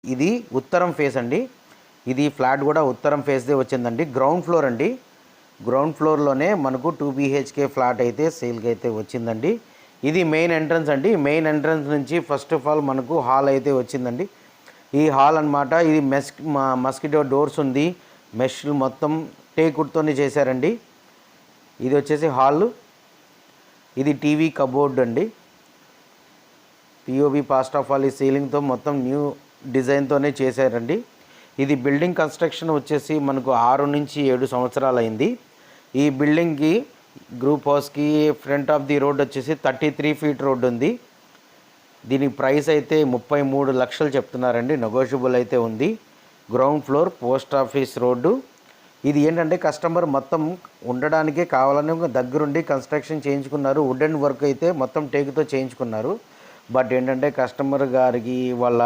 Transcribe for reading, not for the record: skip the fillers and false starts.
ఇది ఉత్తరం ఫేస్ అండి. ఇది ఫ్లాట్ కూడా ఉత్తరం ఫేస్దే వచ్చిందండి. గ్రౌండ్ ఫ్లోర్ అండి. గ్రౌండ్ ఫ్లోర్లోనే మనకు 2 BHK ఫ్లాట్ అయితే సేల్కి అయితే వచ్చిందండి. ఇది మెయిన్ ఎంట్రన్స్ అండి. మెయిన్ ఎంట్రన్స్ నుంచి ఫస్ట్ ఆఫ్ ఆల్ మనకు హాల్ అయితే వచ్చిందండి. ఈ హాల్ అనమాట. ఇది మస్కిటో డోర్స్ ఉంది. మెష్ మొత్తం టేకుడ్తోనే చేశారండి. ఇది వచ్చేసి హాల్. ఇది టీవీ కబోర్డ్ అండి. పిఓబి ఫాస్ట్ ఆఫ్ ఆల్ ఈ సీలింగ్తో మొత్తం న్యూ డిజైన్తోనే చేశారండి. ఇది బిల్డింగ్ కన్స్ట్రక్షన్ వచ్చేసి మనకు 6 నుంచి 7 సంవత్సరాలు అయింది. ఈ బిల్డింగ్కి గ్రూప్ హౌస్కి ఫ్రంట్ ఆఫ్ ది రోడ్ వచ్చేసి 33 ఫీట్ రోడ్ ఉంది. దీని ప్రైస్ అయితే 33 లక్షలు చెప్తున్నారండి. నెగోషియబుల్ అయితే ఉంది. Ground floor, post office road. ఇది ఏంటంటే కస్టమర్ మొత్తం ఉండడానికే కావాలని దగ్గరుండి కన్స్ట్రక్షన్ చేయించుకున్నారు. వుడెన్ వర్క్ అయితే మొత్తం టేకుతో చేయించుకున్నారు. బట్ ఏంటంటే కస్టమర్ గారికి వాళ్ళ